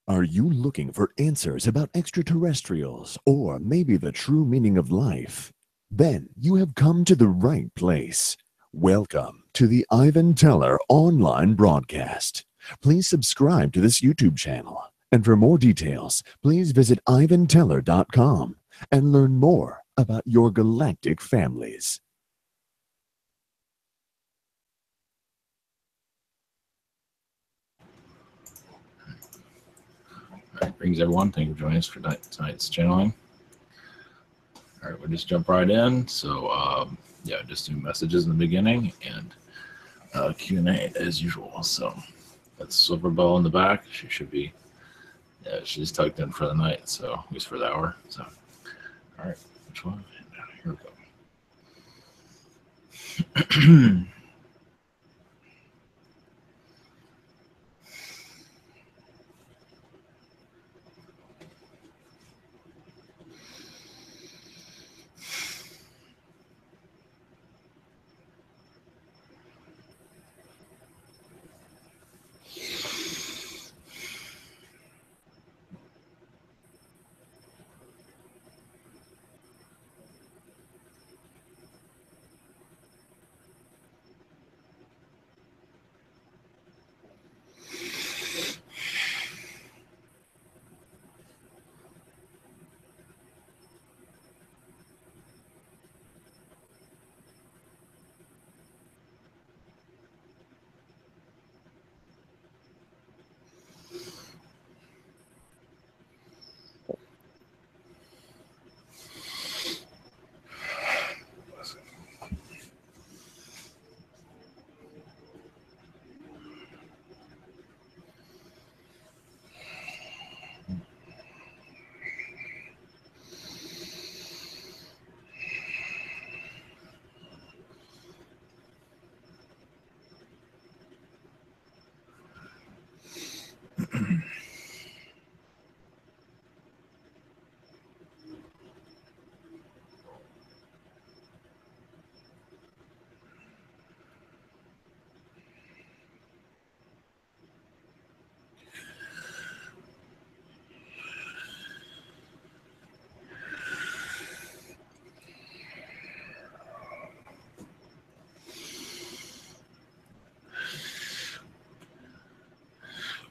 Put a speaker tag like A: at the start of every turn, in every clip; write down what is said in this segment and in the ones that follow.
A: Are you looking for answers about extraterrestrials or maybe the true meaning of life? Then you have come to the right place. Welcome to the Ivan Teller online broadcast. Please subscribe to this YouTube channel. And for more details, please visit ivanteller.com and learn more about your galactic families.
B: All right, greetings everyone. Thank you for joining us for tonight's channeling. All right, we'll just jump right in. So, yeah, just do messages in the beginning and Q&A as usual. So that's Silver Bell in the back. She should be, yeah, she's tucked in for the night, so at least for the hour. So, all right, which one? Here we go.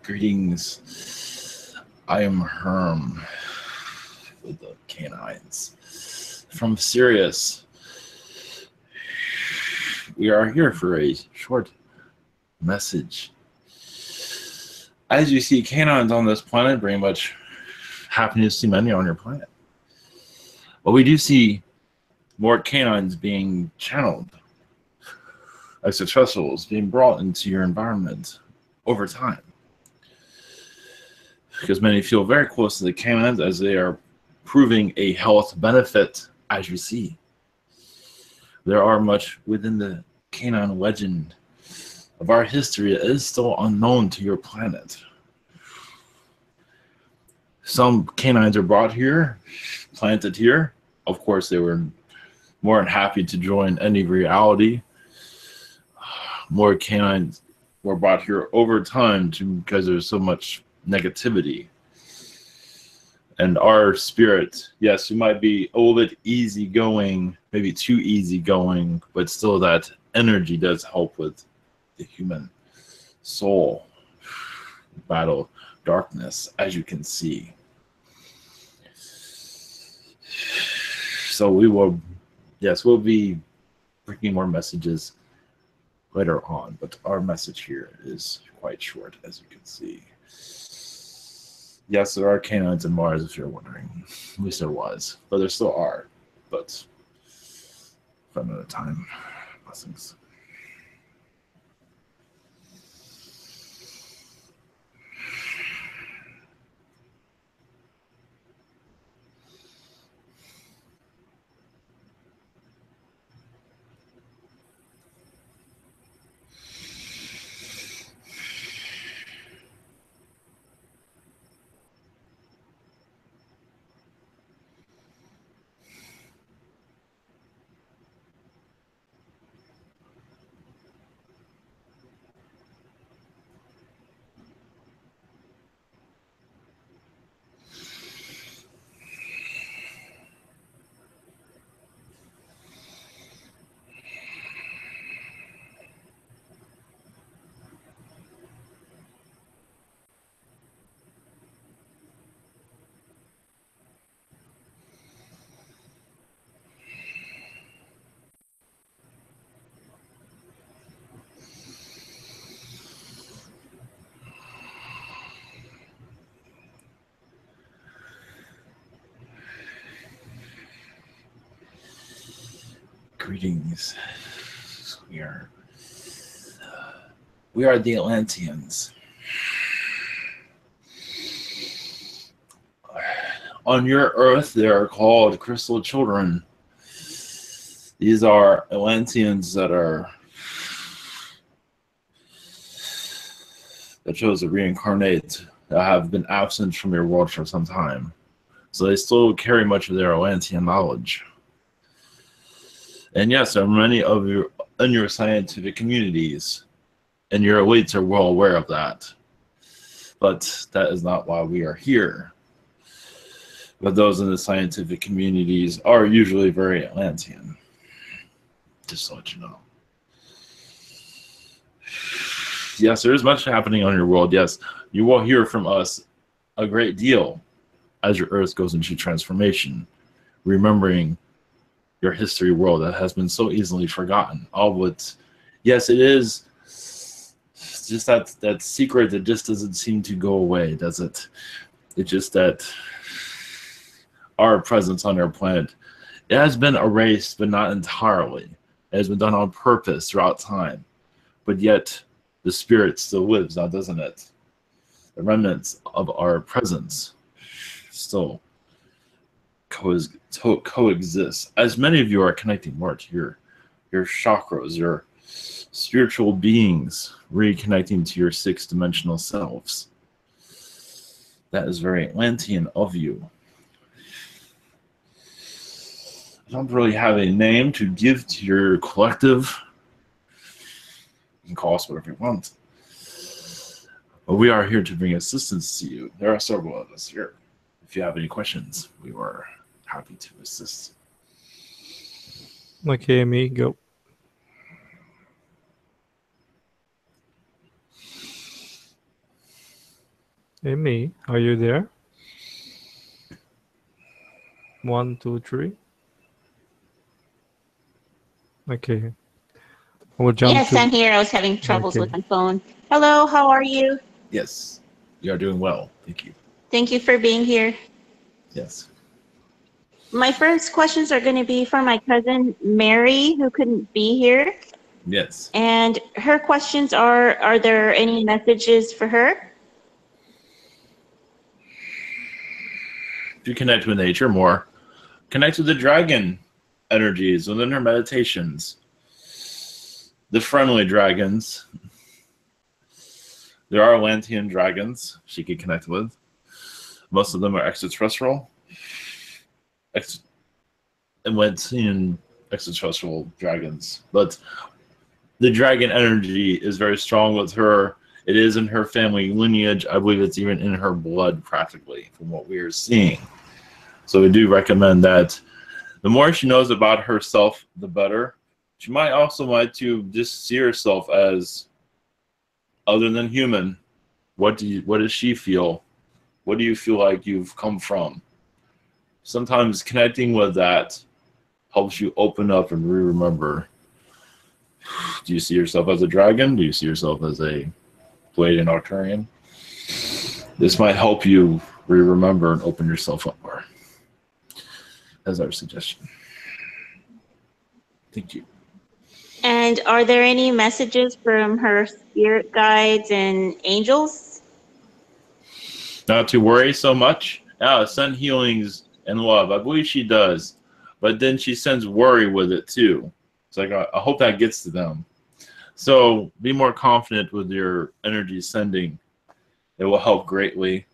B: Greetings. I am Herm with the Canines from Sirius. We are here for a short message. As you see, canines on this planet bring much happiness to many on your planet. But we do see more canines being channeled, extraterrestrials being brought into your environment over time. Because many feel very close to the canines as they are proving a health benefit, as you see. There are much within the canine legend of our history that is still unknown to your planet. Some canines are brought here, planted here. Of course, they were more than happy to join any reality. More canines were brought here over time because there's so much negativity. And our spirit, yes, we might be a little bit easygoing, maybe too easygoing, but still that energy does help with the human soul battle darkness, as you can see. So we will, yes, we'll be bringing more messages later on, but our message here is quite short, as you can see. Yes, there are canines in Mars, if you're wondering. At least there was, but there still are. But for another time, blessings. Greetings. We are the Atlanteans. On your Earth, they are called Crystal Children. These are Atlanteans that chose to reincarnate, that have been absent from your world for some time. So they still carry much of their Atlantean knowledge. And yes, there are many of you in your scientific communities, and your elites are well aware of that. But that is not why we are here. But those in the scientific communities are usually very Atlantean. Just to let you know. Yes, there is much happening on your world. Yes, you will hear from us a great deal as your Earth goes into transformation, remembering your history world that has been so easily forgotten. Yes, it is just that secret that just doesn't seem to go away, does it? It's just that our presence on our planet, it has been erased, but not entirely. It has been done on purpose throughout time. But yet, the spirit still lives now, doesn't it? The remnants of our presence still coexist. As many of you are connecting more to your chakras, your spiritual beings, reconnecting to your six-dimensional selves. That is very Atlantean of you. I don't really have a name to give to your collective. You can call us whatever you want. But we are here to bring assistance to you. There are several of us here. If you have any questions, we are happy to assist.
C: Okay, me, go. Amy, are you there? 1, 2, 3. Okay. We'll jump
D: Yes,
C: to...
D: I'm here. I was having troubles
C: Okay.
D: with my phone. Hello, how are you?
B: Yes, you are doing well. Thank you.
D: Thank you for being here.
B: Yes.
D: My first questions are going to be for my cousin Mary, who couldn't be here.
B: Yes.
D: And her questions are there any messages for her?
B: If you connect with nature more, connect with the dragon energies within her meditations. The friendly dragons. There are Atlantean dragons she could connect with. Most of them are extraterrestrial. Atlantean extraterrestrial dragons. But the dragon energy is very strong with her. It is in her family lineage. I believe it's even in her blood practically from what we are seeing. So we do recommend that the more she knows about herself, the better. She might also like to just see herself as other than human. What does she feel? What do you feel like you've come from? Sometimes connecting with that helps you open up and remember. Do you see yourself as a dragon? Do you see yourself as a Pleiadian Arcturian? This might help you remember and open yourself up more. That's our suggestion. Thank you.
D: And are there any messages from her spirit guides and angels?
B: Not to worry so much. Send healings and love. I believe she does. But then she sends worry with it too. It's like, I hope that gets to them. So be more confident with your energy sending. It will help greatly.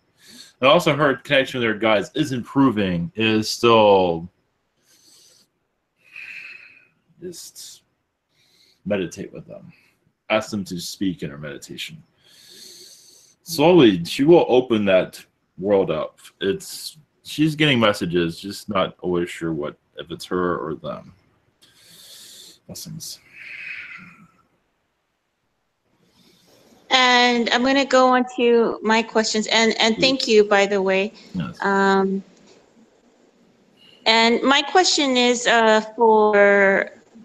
B: And also her connection with her guides is improving. It is still just meditate with them. Ask them to speak in her meditation. Slowly, she will open that world up. She's getting messages, just not always sure if it's her or them. Blessings.
D: And I'm going to go on to my questions. And thank you, by the way.
B: Yes.
D: And my question is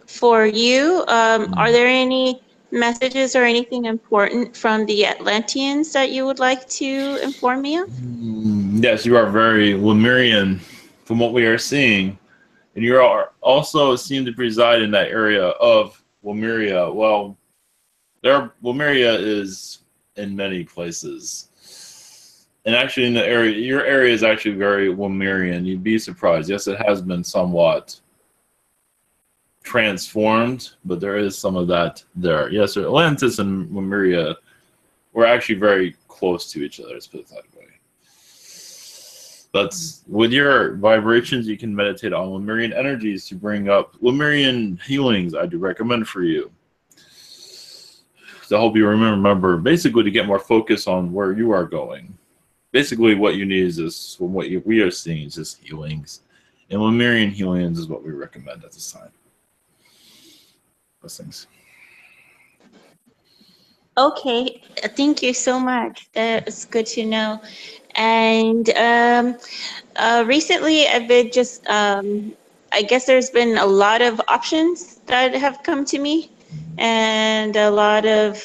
D: for you. Are there any messages or anything important from the Atlanteans that you would like to inform me of?
B: Yes, you are very Lemurian from what we are seeing. And you are also seem to reside in that area of Lemuria. Well, Lemuria is in many places. And actually in the area, your area is actually very Lemurian. You'd be surprised. Yes, it has been somewhat transformed, but there is some of that there. Yes, Atlantis and Lemuria were actually very close to each other, let's put it that way. But with your vibrations, you can meditate on Lemurian energies to bring up Lemurian healings. I do recommend for you to help you remember, basically, to get more focus on where you are going. Basically, what you need is this. From what we are seeing is just healings, and Lemurian healings is what we recommend at this time. Blessings.
D: Okay, thank you so much. That's good to know. And recently, I've been just, I guess there's been a lot of options that have come to me, and a lot of,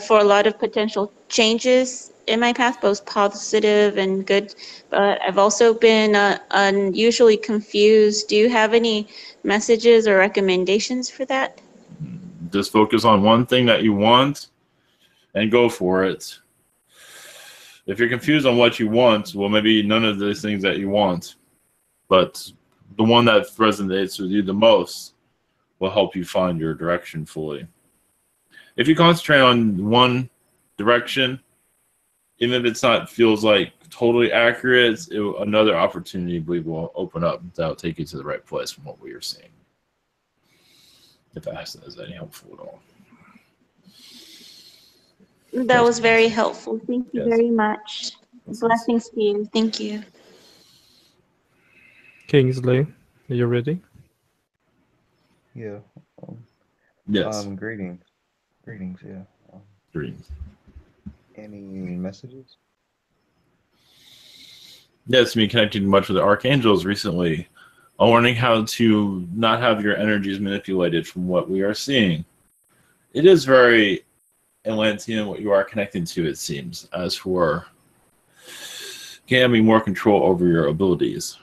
D: for a lot of potential changes in my path, both positive and good. But I've also been unusually confused. Do you have any messages or recommendations for that?
B: Just focus on one thing that you want and go for it. If you're confused on what you want, well, maybe none of the things that you want, but the one that resonates with you the most will help you find your direction fully. If you concentrate on one direction, even if it's not feels like totally accurate, another opportunity, I believe, will open up that'll take you to the right place from what we are seeing. If that is any helpful at all.
D: That was very helpful. Thank you
B: Yes.
D: very much. Blessings to you. Thank you.
C: Kingsley, are you ready?
E: Yeah.
B: Yes.
E: Greetings. Greetings, yeah.
B: Greetings.
E: Any messages?
B: Yes, me connecting much with the archangels recently. I'm learning how to not have your energies manipulated from what we are seeing. It is very Atlantean what you are connecting to, it seems, as for having more control over your abilities.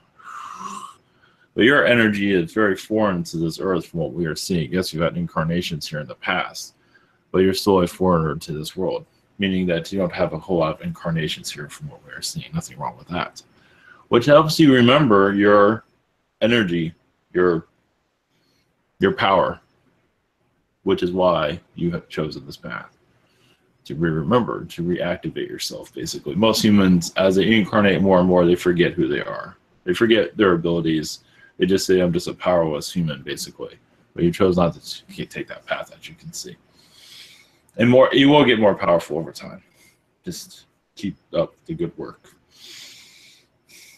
B: But your energy is very foreign to this earth from what we are seeing. Yes, you've had incarnations here in the past, but you're still a foreigner to this world, meaning that you don't have a whole lot of incarnations here from what we are seeing. Nothing wrong with that. Which helps you remember your energy, your power, which is why you have chosen this path. To remember, to reactivate yourself, basically. Most humans, as they incarnate more and more, they forget who they are. They forget their abilities. They just say, I'm just a powerless human, basically. But you chose not to take that path, as you can see. And more, you will get more powerful over time. Just keep up the good work.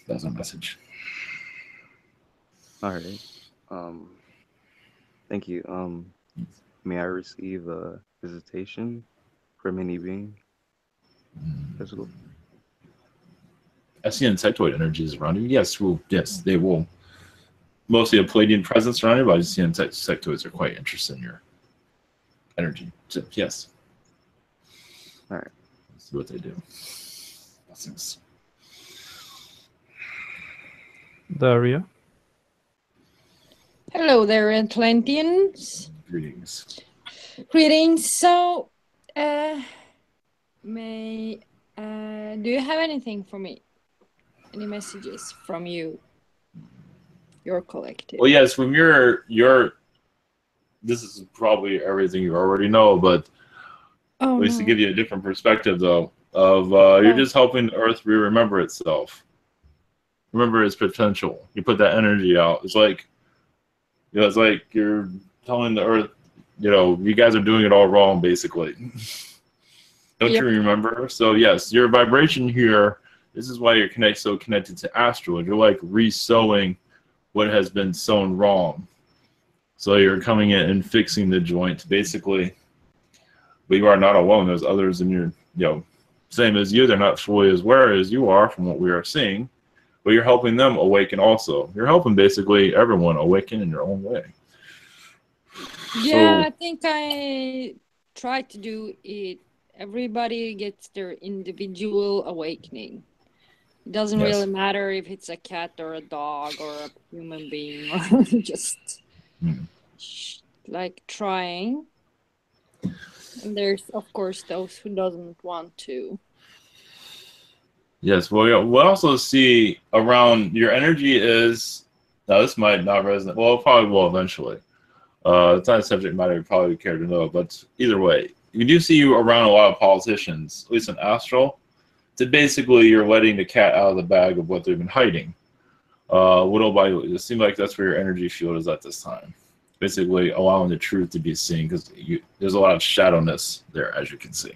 B: That's our message.
E: All right. Thank you. May I receive a visitation from any being? Physical?
B: I see insectoid energies around you. Yes, they will. Mostly a Palladian presence around you, but I see insectoids are quite interested in your energy. So, yes.
E: All right.
B: Let's see what they do. Blessings.
C: Daria.
F: Hello there, Atlanteans.
B: Greetings.
F: Greetings. So, do you have anything for me? Any messages from you, your collective?
B: Well, yes, from your this is probably everything you already know, but at least to give you a different perspective, though, of you're just helping the Earth remember itself. Remember its potential. You put that energy out. It's like, it's like you're telling the Earth, you guys are doing it all wrong, basically. Don't you remember? So yes, your vibration here. This is why you're so connected to astral. You're like re-sewing what has been sewn wrong. So you're coming in and fixing the joint, basically. But you are not alone. There's others in your, same as you. They're not fully as aware as you are from what we are seeing. But you're helping them awaken also. You're helping basically everyone awaken in your own way.
F: Yeah, I think I try to do it. Everybody gets their individual awakening. It doesn't
B: Yes.
F: really matter if it's a cat or a dog or a human being or just like trying. And there's of course those who doesn't want to.
B: Yes, well, we'll also see around your energy is, now this might not resonate, well, it probably will eventually. It's not a subject matter you probably care to know, but either way, you do see you around a lot of politicians, at least in astral. That basically you're letting the cat out of the bag of what they've been hiding. Little by little, it seems like that's where your energy field is at this time. Basically allowing the truth to be seen, because there's a lot of shadowness there, as you can see.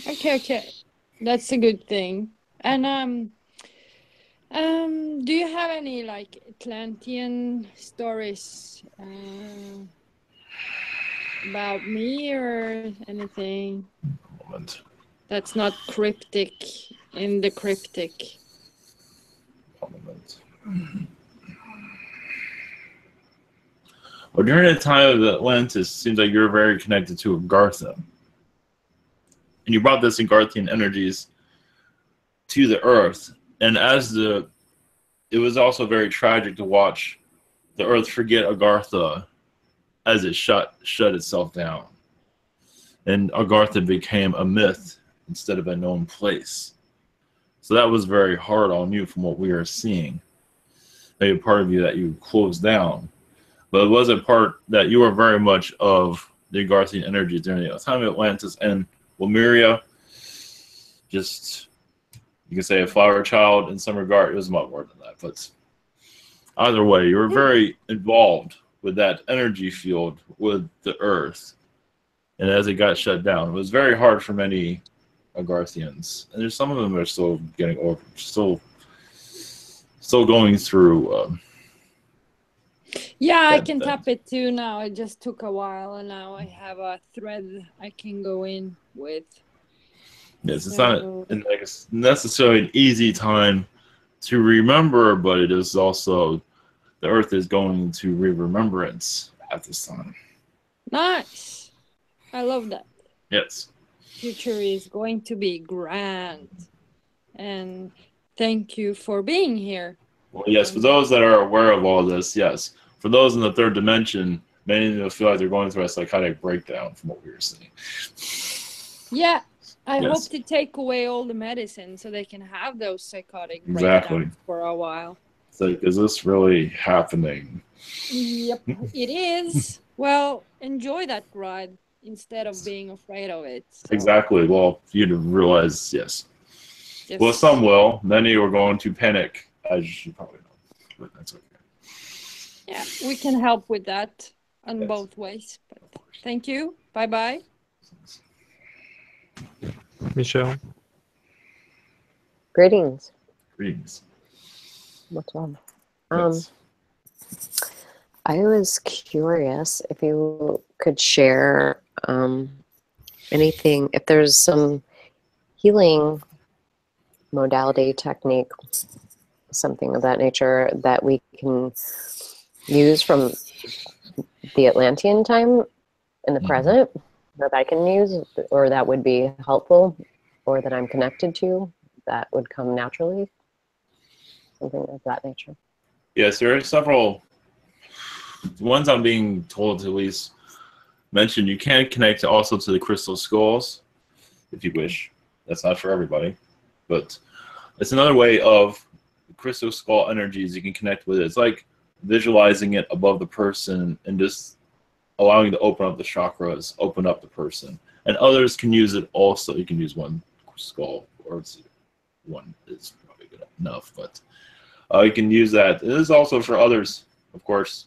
F: Okay. That's a good thing. And do you have any like Atlantean stories about me or anything
B: Moment.
F: that's not cryptic in the cryptic?
B: Moment. Well, during the time of the Atlantis, it seems like you're very connected to Agartha. And you brought this Agarthian energies to the Earth. And it was also very tragic to watch the Earth forget Agartha as it shut itself down. And Agartha became a myth instead of a known place. So that was very hard on you from what we are seeing. Maybe a part of you that you closed down. But it was a part that you were very much of the Agarthian energy during the time of Atlantis and Lemuria. Just, you can say a flower child in some regard. It was a lot more than that. But either way, you were very involved with that energy field with the Earth. And as it got shut down, it was very hard for many Agarthians. And there's some of them that are still getting over, still going through.
F: Yeah, I can tap it too now. It just took a while, and now I have a thread I can go in with.
B: Yes, it's not necessarily an easy time to remember, but it is also, the Earth is going to remembrance at this time.
F: Nice. I love that.
B: Yes.
F: Future is going to be grand. And thank you for being here.
B: Well, yes, for those that are aware of all this, yes. For those in the third dimension, many of them feel like they're going through a psychotic breakdown from what we were seeing.
F: Yeah, I hope to take away all the medicine so they can have those psychotic breakdowns for a while.
B: So, is this really happening?
F: Yep, it is. Well, enjoy that ride instead of being afraid of it. So.
B: Exactly. Well, you'd realize, yes. Well, some will. Many are going to panic, as you probably know. But that's okay.
F: Yeah, we can help with that on both ways. But thank you. Bye-bye.
C: Michelle.
G: Greetings.
B: Greetings.
G: What's on?
B: Yes.
G: I was curious if you could share anything, if there's some healing modality, technique, something of that nature that we can use from the Atlantean time in the present that I can use, or that would be helpful, or that I'm connected to, that would come naturally, something of that nature.
B: Yes, there are several. The ones I'm being told to at least mention, you can connect also to the crystal skulls, if you wish. That's not for everybody, but it's another way of crystal skull energies you can connect with it. It's like visualizing it above the person and just allowing you to open up the chakras, open up the person. And others can use it also. You can use one skull, or one is probably good enough, but you can use that. It is also for others, of course,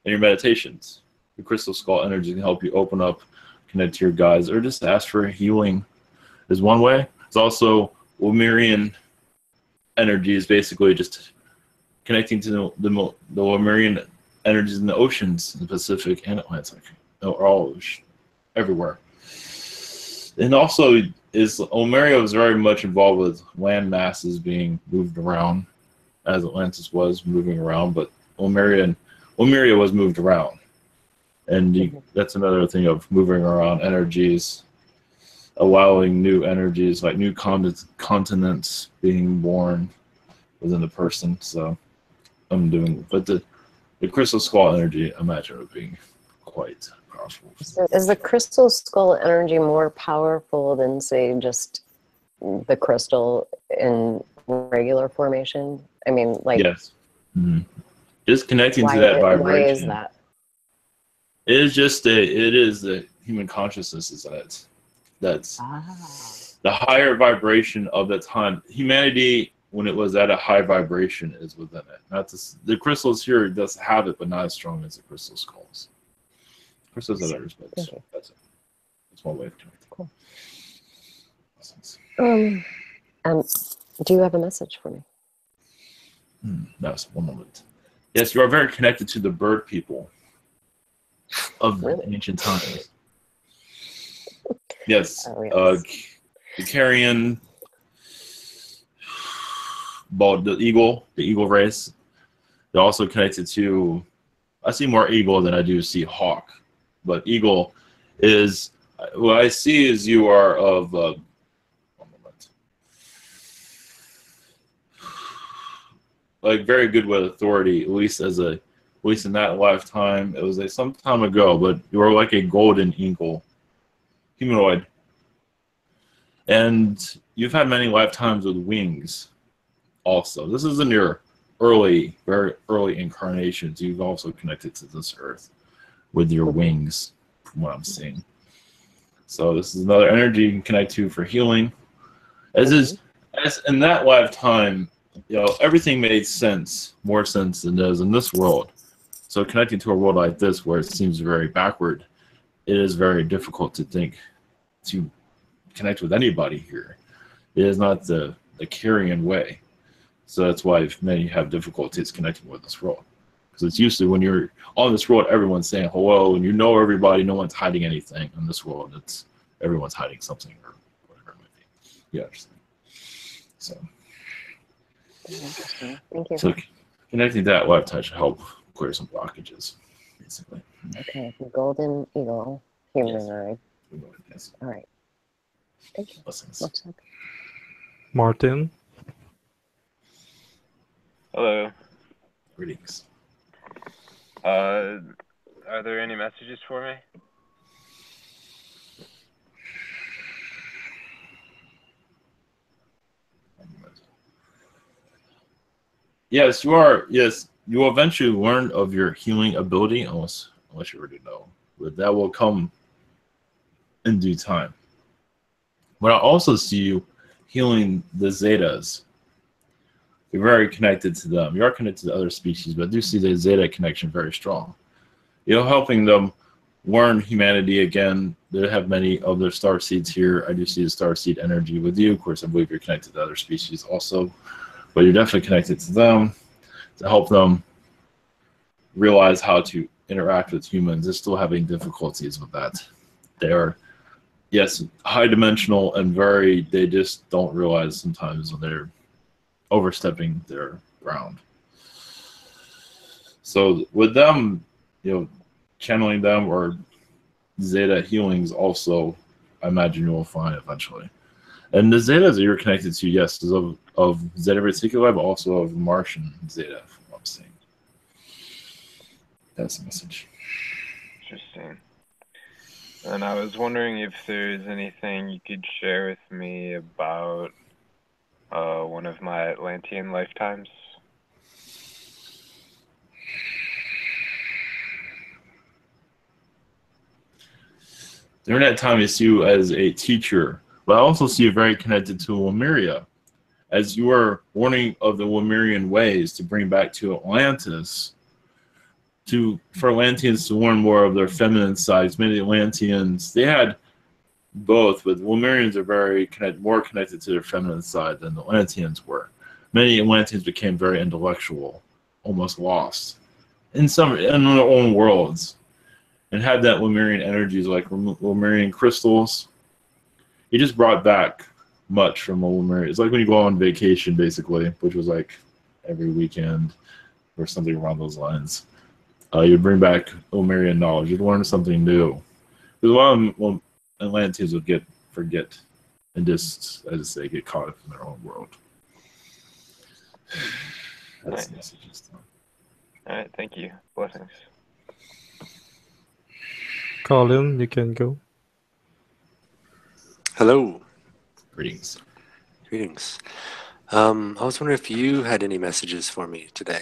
B: in your meditations. The crystal skull energy can help you open up, connect to your guides, or just ask for healing is one way. It's also Lemurian energy is basically just connecting to the Lemurian energies in the oceans, in the Pacific and Atlantic, or all everywhere. And also, Lemuria was very much involved with land masses being moved around, as Atlantis was moving around, but Lemuria was moved around. And that's another thing of moving around energies. allowing new energies, like new continents being born within the person. So I'm doing, but the crystal skull energy, I imagine it being quite powerful.
G: So is the crystal skull energy more powerful than, say, just the crystal in regular formation? I mean, like,
B: yes. Mm-hmm. Just connecting to that vibration.
G: Why is that?
B: It is just it is the human consciousness is that's the higher vibration of the time. Humanity, when it was at a high vibration, is within it. Not the crystals here does have it, but not as strong as the crystal skulls. Crystals have others, but that's it. That's one way of doing it.
G: Cool. Do you have a message for me?
B: No, one moment. Yes, you are very connected to the bird people of ancient times. Yes,
G: Oh, yes.
B: the carrion, the eagle race. They're also connected to. I see more eagle than I do see hawk, but eagle is what I see is you are of. One moment. Like very good with authority, at least in that lifetime. It was some time ago, but you were like a golden eagle, humanoid. And you've had many lifetimes with wings also. This is in your very early incarnations. You've also connected to this earth with your wings, from what I'm seeing. So this is another energy you can connect to for healing. As in that lifetime, everything made sense, more sense than it does in this world. So connecting to a world like this, where it seems very backward, it is very difficult to connect with anybody here. It is not the carrion way. So that's why many have difficulties connecting with this world. Because it's usually when you're on this world, everyone's saying hello, and you know everybody, no one's hiding anything. In this world, everyone's hiding something or whatever it might be. Yeah. So.
G: Interesting. Thank you.
B: So connecting to that lifetime should help clear some blockages, basically.
G: Okay, the golden eagle, humanoid.
B: Yes.
G: All right. Thank you.
B: Blessings.
G: What's up?
C: Martin.
H: Hello.
B: Greetings.
H: Are there any messages for me?
B: Yes, you are. Yes, you will eventually learn of your healing ability, unless you already know. But that will come in due time. But I also see you healing the Zetas. You're very connected to them. You are connected to other species, but I do see the Zeta connection very strong. You're helping them learn humanity again. They have many of their star seeds here. I do see the star seed energy with you. Of course, I believe you're connected to other species also. But you're definitely connected to them to help them realize how to interact with humans. They're still having difficulties with that. They are, yes, high dimensional and they just don't realize sometimes when they're overstepping their ground. So with them, channeling them or Zeta healings also, I imagine you will find eventually. And the Zetas that you're connected to, yes, is of Zeta Reticular, but also of Martian Zeta, from what I'm saying. That's the message.
H: Interesting. And I was wondering if there's anything you could share with me about one of my Atlantean lifetimes.
B: During that time, I see you as a teacher, but I also see you very connected to Lemuria, as you are warning of the Lemurian ways to bring back to Atlantis, for Atlanteans to learn more of their feminine sides. Many Atlanteans, they had both, but Lemurians are more connected to their feminine side than the Atlanteans were. Many Atlanteans became very intellectual, almost lost in their own worlds, and had that Lemurian energies, like Lemurian crystals. He just brought back much from a Lemurian. It's like when you go on vacation, basically, which was like every weekend or something around those lines. You'd bring back Lemurian knowledge. You'd learn something new. Because a lot of Atlanteans would get forget and just, as I say, get caught up in their own world. That's the message.
H: All right, thank you. Blessings.
C: Colin, you can go.
I: Hello.
B: Greetings.
I: Greetings. I was wondering if you had any messages for me today.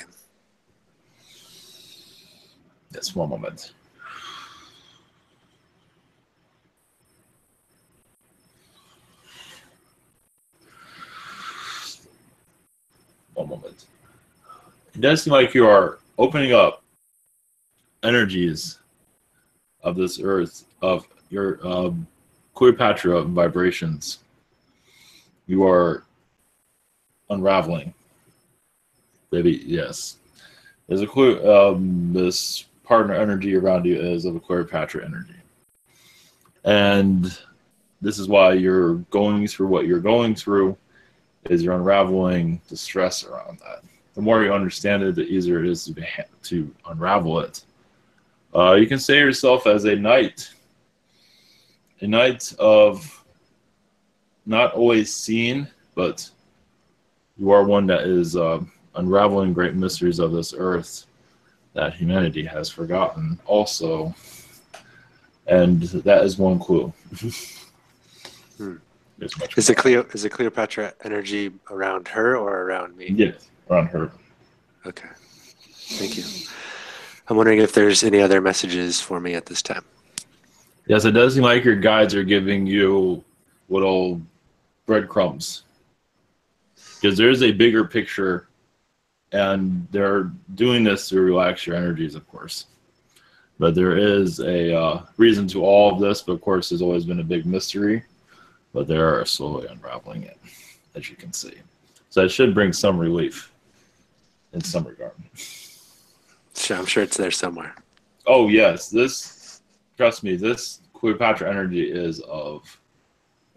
B: Just one moment. One moment. It does seem like you are opening up energies of this earth, of your Cleopatra vibrations. You are unraveling. Maybe, yes. There's a clue. This partner energy around you is of a Cleopatra energy. And this is why you're going through what you're going through, is you're unraveling the stress around that. The more you understand it, the easier it is to unravel it. You can say yourself as a knight of not always seen, but you are one that is unraveling great mysteries of this earth that humanity has forgotten also. And that is one clue. Is
I: it Cleopatra energy around her or around me?
B: Yes, around her.
I: Okay. Thank you. I'm wondering if there's any other messages for me at this time.
B: Yes, it does seem like your guides are giving you little breadcrumbs. Because there's a bigger picture, and they're doing this to relax your energies, of course. But there is a reason to all of this, but of course there's always been a big mystery. But they are slowly unraveling it, as you can see. So it should bring some relief in some regard.
I: Sure, I'm sure it's there somewhere.
B: Oh, yes. Trust me, this Cleopatra energy is of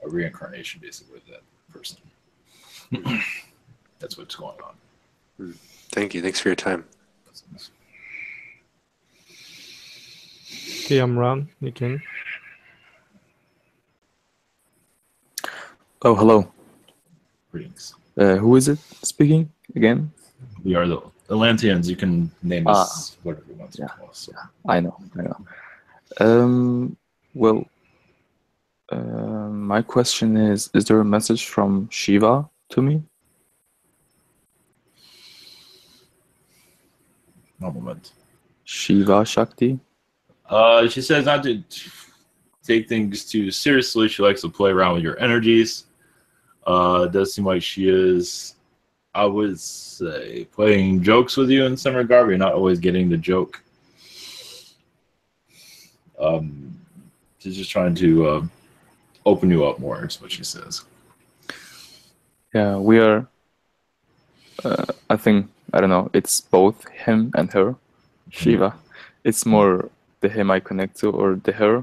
B: a reincarnation, basically, of that person. That's what's going on.
I: Thank you. Thanks for your time.
C: Okay, Amran, you can.
J: Oh, hello.
B: Greetings.
J: Who is it speaking again?
B: We are the Atlanteans. You can name us whatever you want to call us. So.
J: I know. My question is there a message from Shiva to me?
B: One moment.
J: Shiva Shakti?
B: She says not to take things too seriously. She likes to play around with your energies. It does seem like she is, I would say, playing jokes with you in some regard, but you're not always getting the joke. She's just trying to open you up more, is what she says.
J: Yeah, we are, I think, I don't know, it's both him and her, Shiva. It's more the him I connect to or the her.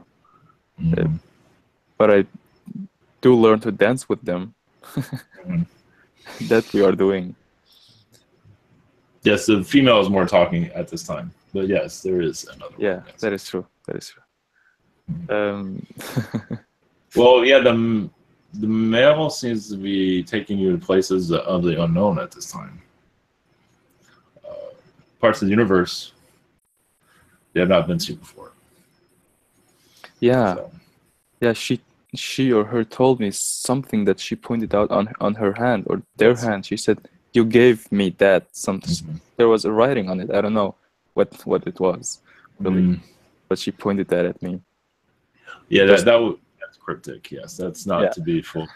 J: But I do learn to dance with them. That we are doing.
B: Yes, the female is more talking at this time. But yes, there is another one.
J: Yeah,
B: yes.
J: that is true.
B: Well, yeah, the male seems to be taking you to places of the unknown at this time. Parts of the universe they have not been to before.
J: Yeah.
B: So.
J: Yeah, she or her told me something that she pointed out on her hand or their hand. She said, "You gave me that." There was a writing on it. I don't know what it was really, but she pointed that at me.
B: Yeah, that's cryptic. Yes, that's not to be full.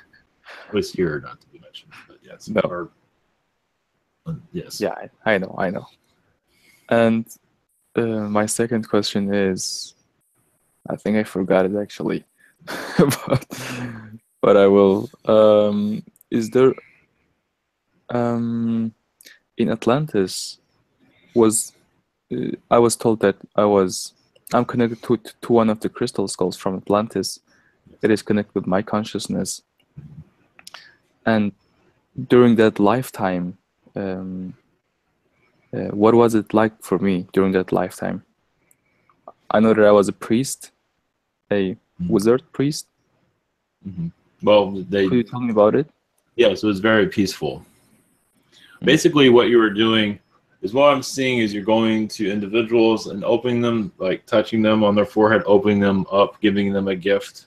B: It was here, not to be mentioned. But yes,
J: no.
B: Yes.
J: Yeah, I know. And my second question is, I think I forgot it actually. but I will. Is there in Atlantis I was told that I'm connected to one of the crystal skulls from Atlantis. It is connected with my consciousness, and during that lifetime, what was it like for me during that lifetime? I know that I was a priest, a wizard priest,
B: Well,
J: Could you tell me about it?
B: Yeah, so it's very peaceful. Basically, what you were doing is what I'm seeing is you're going to individuals and opening them, like touching them on their forehead, opening them up, giving them a gift.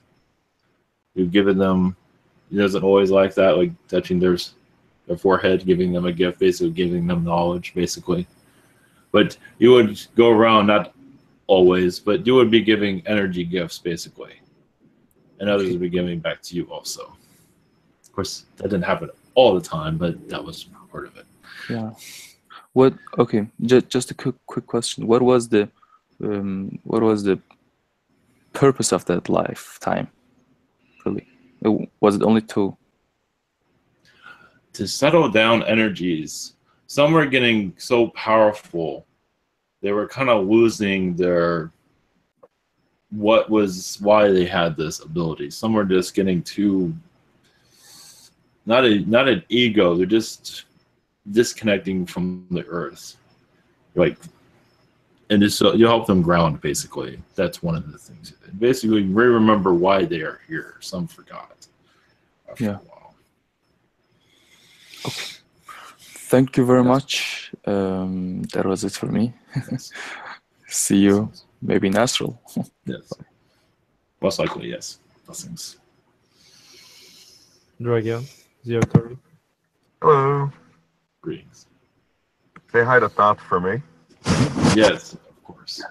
B: You've given them, it doesn't always like that, like touching their forehead, giving them a gift, basically giving them knowledge, basically. But you would go around, not always, but you would be giving energy gifts, basically. And others would be giving back to you also. Of course, that didn't happen all the time, but that was part of it.
J: Yeah. What? Okay. Just a quick question. What was the purpose of that lifetime? Really, was it only to
B: settle down energies? Some were getting so powerful, they were kind of losing their why they had this ability. Some were just getting too not an ego. They're just disconnecting from the earth, like, and just so you help them ground. Basically, that's one of the things. Basically, remember why they are here. Some forgot.
J: Yeah. Okay. Thank you very much. That was it for me.
B: Yes.
J: See you maybe in Astral.
B: Yes. Most likely, yes. Blessings.
C: Dragon, your turn.
K: Hello.
B: Greetings.
K: Say hi to Thoth for me.
B: Yes, of course.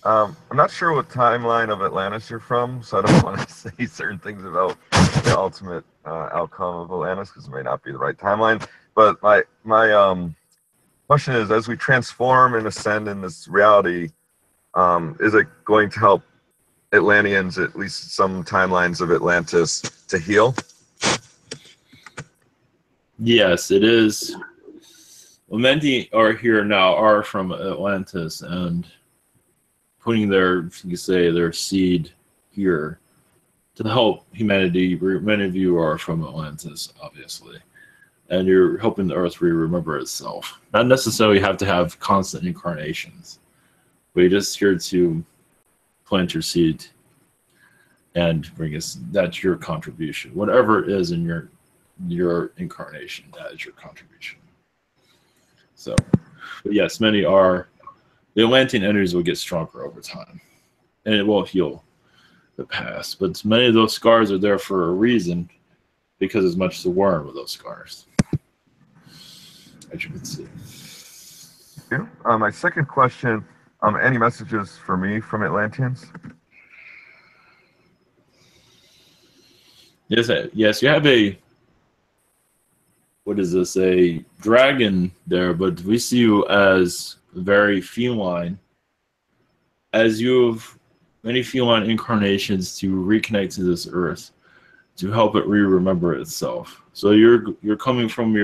K: I'm not sure what timeline of Atlantis you're from, so I don't want to say certain things about the ultimate outcome of Atlantis because it may not be the right timeline. But my question is, as we transform and ascend in this reality, is it going to help Atlanteans, at least some timelines of Atlantis, to heal?
B: Yes, it is. Many are here now are from Atlantis and putting their, you say, their seed here to help humanity. Many of you are from Atlantis, obviously, and you're helping the Earth remember itself. Not necessarily have to have constant incarnations, but you're just here to plant your seed and bring us. That's your contribution, whatever it is in your incarnation. That is your contribution. So, but yes, many are. The Atlantean energies will get stronger over time, and it will heal the past. But many of those scars are there for a reason, because as much as the worm of those scars, as you can see.
K: Yeah. My second question: any messages for me from Atlanteans?
B: Yes, you have a. What is this? A dragon there, but we see you as very feline, as you have many feline incarnations to reconnect to this earth, to help it remember itself. So you're coming from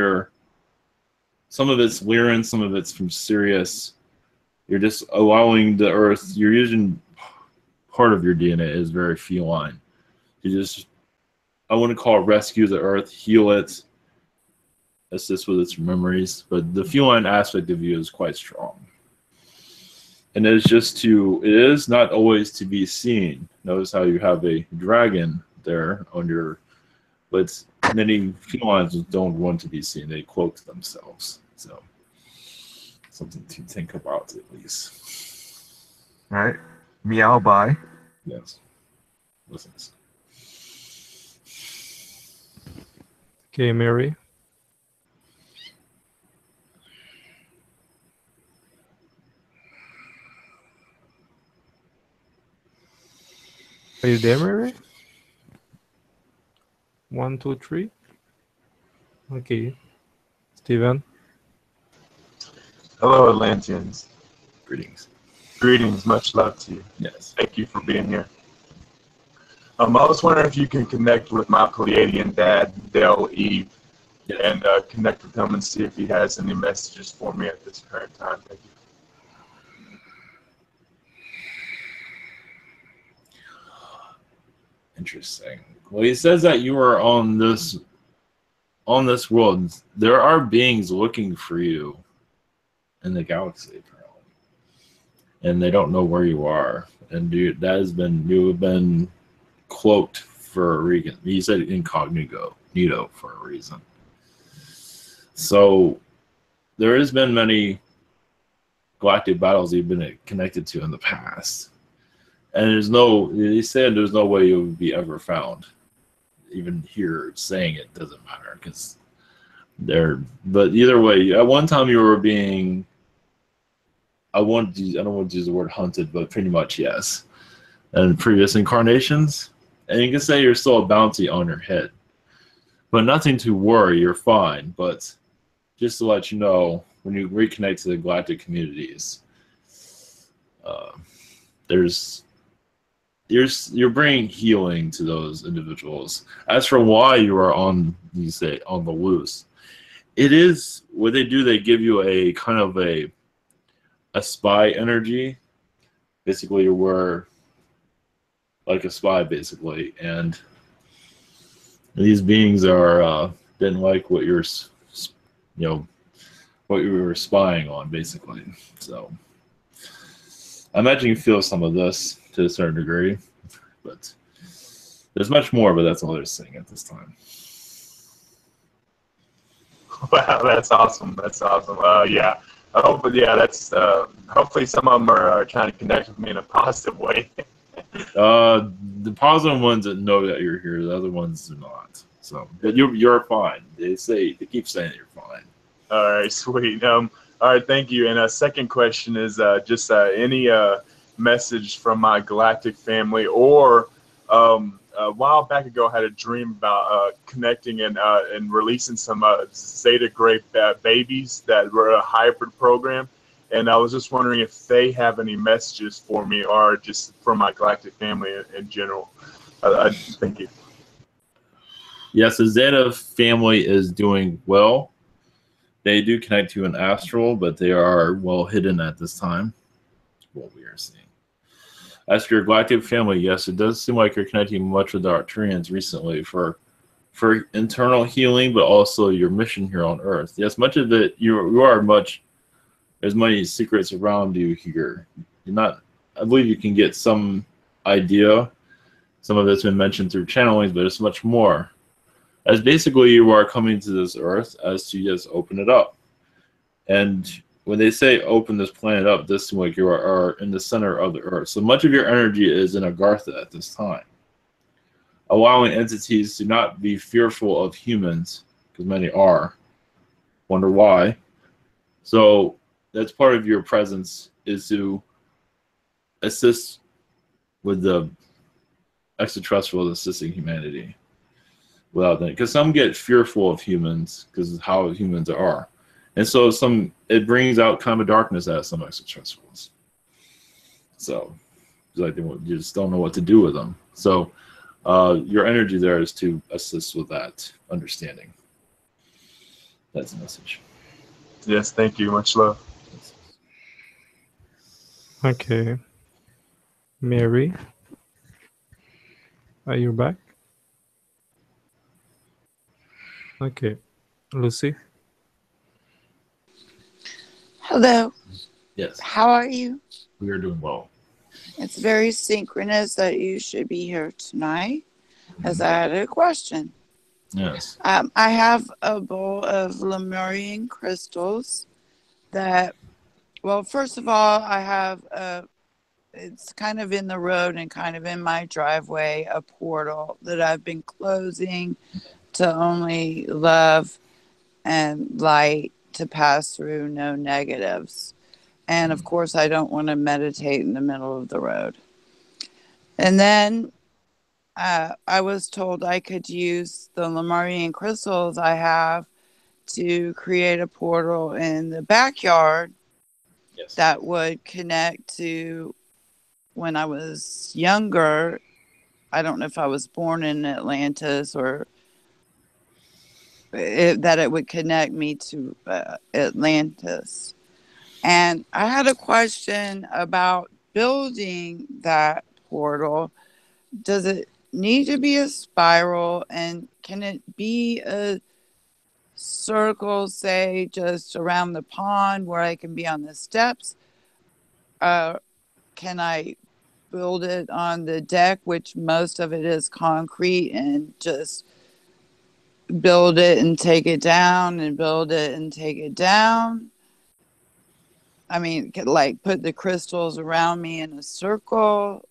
B: some of it's Lyran, some of it's from Sirius. You're just allowing the earth. You're using part of your DNA is very feline. I want to call it rescue the earth, heal it, assist with its memories, but the feline aspect of you is quite strong. And it is not always to be seen. Notice how you have a dragon there on your, but many felines don't want to be seen. They cloak themselves. So something to think about at least.
K: All right. Meow bye.
B: Yes. Listens.
C: Okay, Mary. Are you there, Mary? 1, 2, 3. Okay. Steven.
L: Hello, Atlanteans.
B: Greetings.
L: Greetings. Much love to you.
B: Yes.
L: Thank you for being here. I was wondering if you can connect with my Pleiadian dad, Del Eve, and connect with him and see if he has any messages for me at this current time. Thank you.
B: Interesting. Well, he says that you are on this world. There are beings looking for you in the galaxy, apparently, and they don't know where you are. And you have been cloaked for a reason. He said incognito for a reason. So there has been many galactic battles you've been connected to in the past. And he said there's no way you would be ever found. Even here saying it doesn't matter because but either way, at one time you were being, I don't want to use the word hunted, but pretty much yes. And previous incarnations, and you can say you're still a bounty on your head. But nothing to worry, you're fine. But just to let you know, when you reconnect to the galactic communities, you're bringing healing to those individuals. As for why you are on the loose, it is what they do. They give you a kind of a spy energy. Basically, you were like a spy, basically, and these beings are didn't like what you're, what you were spying on, basically. So I imagine you feel some of this to a certain degree, but there's much more, but that's all they're saying at this time.
L: Wow, that's awesome. That's awesome. Yeah. That's hopefully some of them are trying to connect with me in a positive way.
B: The positive ones that know that you're here, the other ones do not. So, but you're fine. They keep saying that you're fine.
L: All right, sweet. All right, thank you. And a second question is just any message from my galactic family, or a while back ago I had a dream about connecting and releasing some Zeta Gray babies that were a hybrid program. And I was just wondering if they have any messages for me, or just from my galactic family in general. Thank you.
B: Yes, the Zeta family is doing well. They do connect to an astral, but they are well hidden at this time. What we are seeing. As for your galactic family, yes, it does seem like you're connecting much with the Arcturians recently for internal healing, but also your mission here on Earth. Yes, much of it you are much. There's many secrets around you here. I believe you can get some idea. Some of it's been mentioned through channelings, but it's much more. As basically you are coming to this Earth as to just open it up. And when they say open this planet up, this seems like you are in the center of the Earth. So much of your energy is in Agartha at this time. Allowing entities to not be fearful of humans, because many are. Wonder why. So that's part of your presence, is to assist with the extraterrestrials assisting humanity. Without that, because some get fearful of humans because of how humans are, and so it brings out kind of a darkness out of some extraterrestrials. So, like you just don't know what to do with them. So, your energy there is to assist with that understanding. That's the message.
L: Yes, thank you. Much love.
C: Okay. Mary, are you back? Okay. Lucy?
M: Hello.
B: Yes.
M: How are you?
B: We are doing well.
M: It's very synchronous that you should be here tonight, as I had a question.
B: Yes.
M: I have a bowl of Lemurian crystals that, well, first of all, I have it's kind of in the road and kind of in my driveway, a portal that I've been closing to only love and light to pass through, no negatives. And of course, I don't want to meditate in the middle of the road. And then I was told I could use the Lemurian crystals I have to create a portal in the backyard. Yes. That would connect to when I was younger. I don't know if I was born in Atlantis or that it would connect me to Atlantis. And I had a question about building that portal. Does it need to be a spiral, and can it be a circle, say, just around the pond where I can be on the steps? Can I build it on the deck, which most of it is concrete, and just build it and take it down and build it and take it down? I mean, like put the crystals around me in a circle,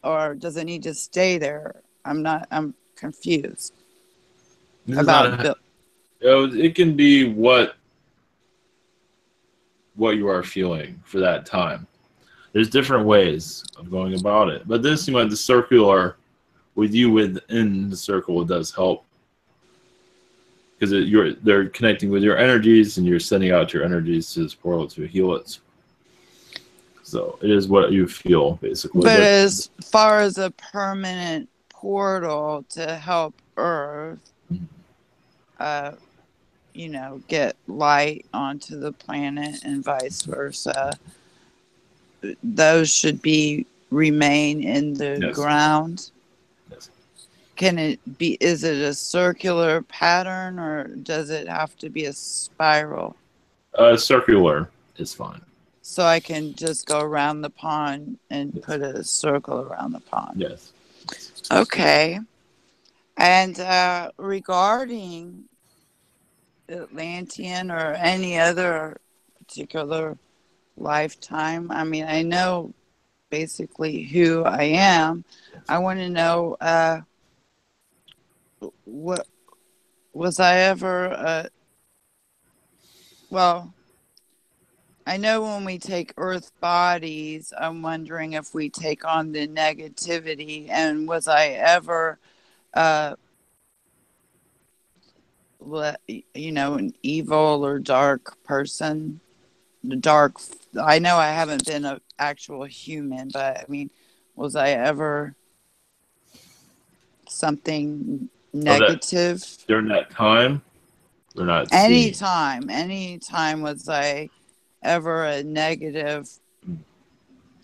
M: or does it need to stay there? I'm confused
B: This is
M: about
B: not it can be what you are feeling for that time. There's different ways of going about it, but this, you know, the circular with you within the circle does help, because they're connecting with your energies, and you're sending out your energies to this portal to heal it. So it is what you feel, basically.
M: But as far as a permanent portal to help Earth, you know, get light onto the planet and vice versa, those should remain in the ground.
B: Yes.
M: Can it be? Is it a circular pattern, or does it have to be a spiral?
B: Circular is fine.
M: So I can just go around the pond and put a circle around the pond.
B: Yes.
M: Okay. And regarding Atlantean or any other particular lifetime, I mean, I know basically who I am. I want to know, what was I ever, well, I know when we take Earth bodies, I'm wondering if we take on the negativity, and was I ever, you know, an evil or dark person? I know I haven't been an actual human, but I mean, was I ever something negative?
B: During that time, they're not
M: Anytime was I ever a negative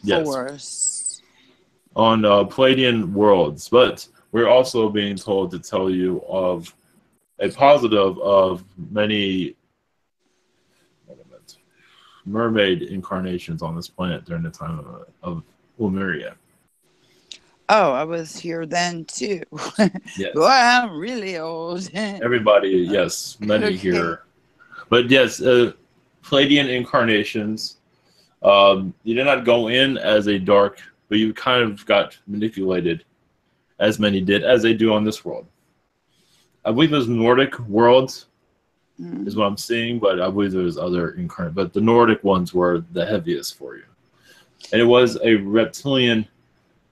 M: force?
B: On Palladian worlds, but we're also being told to tell you of a positive of many mermaid incarnations on this planet during the time of Lemuria.
M: Oh, I was here then too.
B: Yes.
M: Boy, I'm really old.
B: Everybody, yes, many here. But yes, Palladian incarnations, you did not go in as a dark, but you kind of got manipulated, as many did, as they do on this world. I believe there's Nordic worlds, is what I'm seeing, but I believe there's other incarnate. But the Nordic ones were the heaviest for you. And it was a reptilian.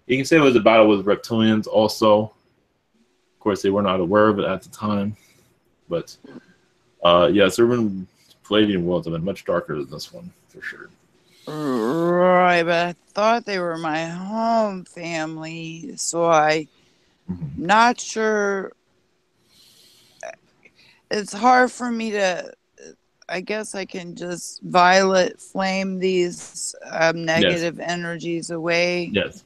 B: You can say it was a battle with reptilians also. Of course, they were not aware of it at the time. But yes, urban Palladian worlds have been much darker than this one, for sure.
M: Right, but I thought they were my home family, so I'm not sure. It's hard for me to, I guess I can just violet flame these negative energies away.
B: Yes.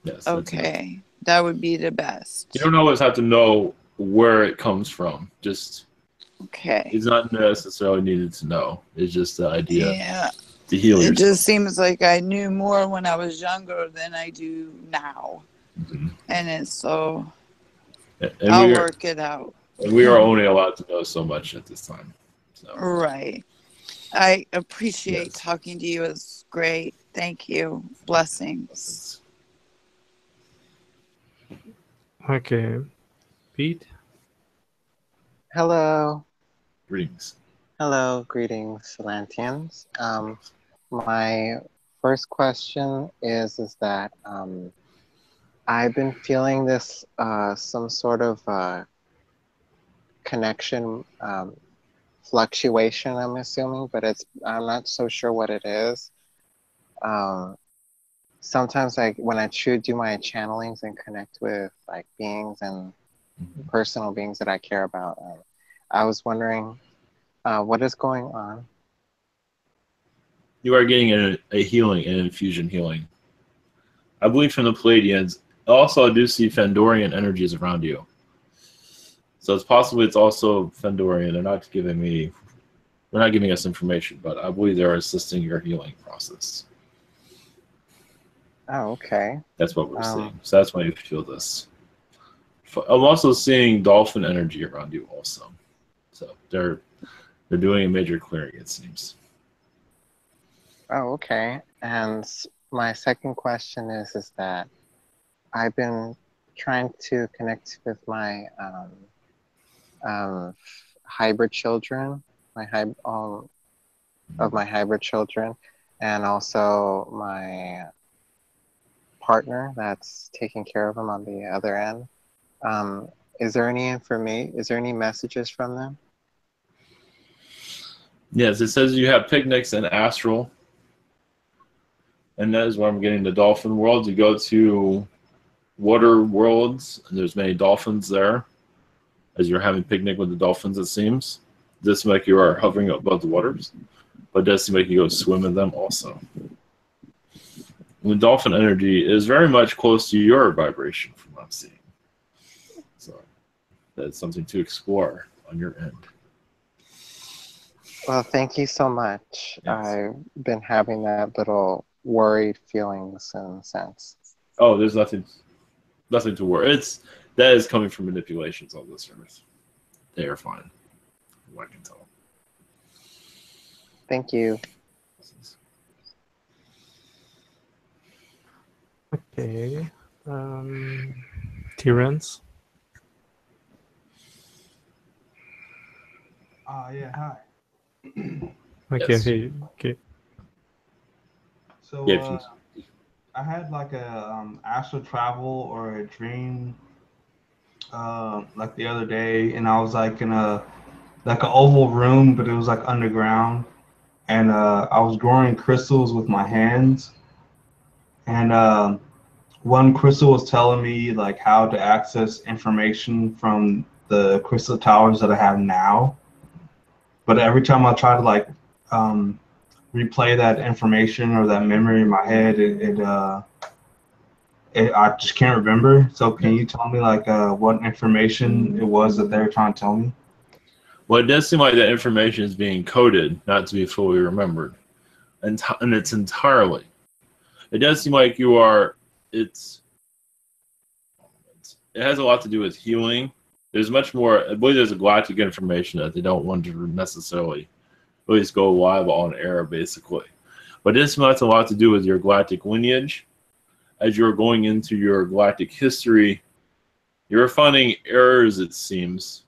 B: Yes.
M: Okay. That would be the best.
B: You don't always have to know where it comes from. Just it's not necessarily needed to know. It's just the idea to heal yourself.
M: It just seems like I knew more when I was younger than I do now. And it's so I'll work it out.
B: And we are only allowed to know so much at this time. So.
M: Right. I appreciate talking to you. It's great. Thank you. Blessings.
C: Okay. Pete?
I: Hello.
B: Greetings.
I: Hello, greetings, Atlanteans. My first question is that I've been feeling this some sort of connection fluctuation, I'm assuming, but I'm not so sure what it is. Sometimes when I do my channelings and connect with like beings and personal beings that I care about, I was wondering what is going on.
B: You are getting a healing, an infusion healing. I believe from the Palladians. Also, I do see Fandorian energies around you. So it's possible it's also Fandorian. They're not giving us information, but I believe they're assisting your healing process.
I: Oh, okay.
B: That's what we're seeing. So that's why you feel this. I'm also seeing dolphin energy around you also. So they're doing a major clearing, it seems.
I: Oh, okay. And my second question is that I've been trying to connect with my hybrid children, of my hybrid children, and also my partner that's taking care of them on the other end. Is there any information? Is there any messages from them?
B: Yes, it says you have picnics in astral, and that is where I'm getting the dolphin world. You go to water worlds, and there's many dolphins there. As you're having picnic with the dolphins, it seems. This seems like you are hovering above the waters, but it does seem like you go swim in them also. And the dolphin energy is very much close to your vibration, from what I'm seeing. So that's something to explore on your end.
I: Well, thank you so much.
B: Yes.
I: I've been having that little worried feelings in a sense.
B: Oh, there's nothing to worry. That is coming from manipulations on this earth. They are fine. I can tell.
I: Thank you.
C: Okay. Terence.
N: Yeah, hi.
C: Okay,
B: Yes.
C: hey, okay.
N: So
B: Yeah,
N: I had like a astral travel or a dream like the other day, and I was like in a like an oval room, but it was like underground, and I was growing crystals with my hands, and one crystal was telling me like how to access information from the crystal towers that I have now, but every time I try to like replay that information or that memory in my head, I just can't remember. So can you tell me like what information it was that they were trying to tell me?
B: Well, it does seem like that information is being coded, not to be fully remembered, and it's entirely. It does seem like it has a lot to do with healing. There's much more. I believe there's a galactic information that they don't want to necessarily at least go live on air, basically. But this has a lot to do with your galactic lineage. As you're going into your galactic history, you're finding errors, it seems,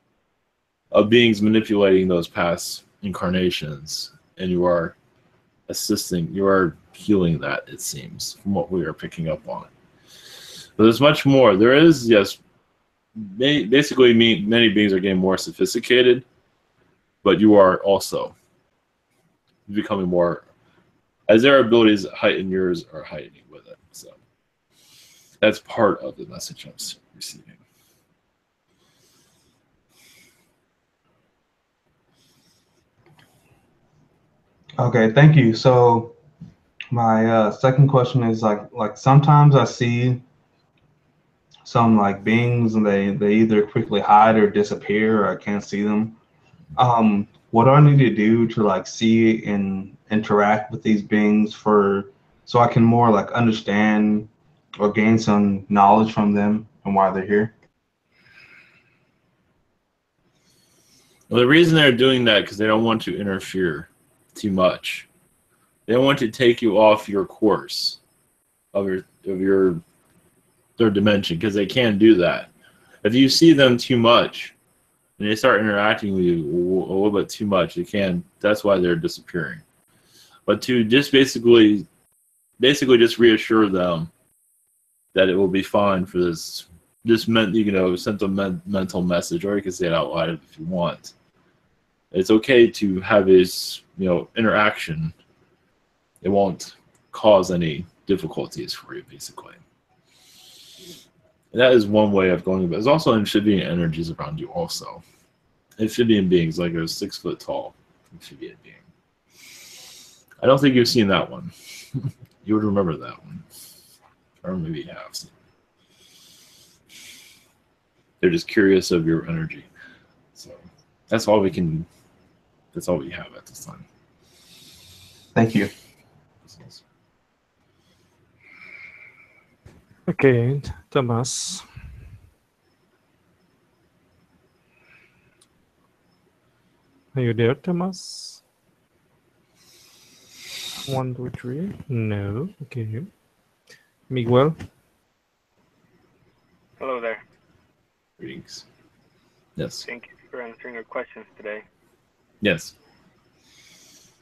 B: of beings manipulating those past incarnations, and you are healing that, it seems, from what we are picking up on. But there's much more. There is, yes, basically many beings are getting more sophisticated, but you are also becoming more, as their abilities heighten, yours are heightening with it. So that's part of the message I'm receiving.
N: Okay, thank you. So my second question is like sometimes I see some like beings and they either quickly hide or disappear or I can't see them. What do I need to do to like see and interact with these beings so I can more like understand or gain some knowledge from them and why they're here?
B: Well, the reason they're doing that because they don't want to interfere too much. They don't want to take you off your course of your third dimension, because they can do that. If you see them too much and they start interacting with you a little bit too much, that's why they're disappearing. But to just basically just reassure them that it will be fine for this send a mental message, or you can say it out loud if you want. It's okay to have this, interaction. It won't cause any difficulties for you, basically. And that is one way of going about it. There's also amphibian energies around you also. Amphibian beings, like a 6 foot tall amphibian being. I don't think you've seen that one. You would remember that one. Or maybe you have seen it. They're just curious of your energy. So that's all we have at this time.
N: Thank you.
C: Okay, Thomas. Are you there, Thomas? 1, 2, 3. No. Okay. Miguel.
O: Hello there.
B: Greetings. Yes.
O: Thank you for answering our questions today.
B: Yes.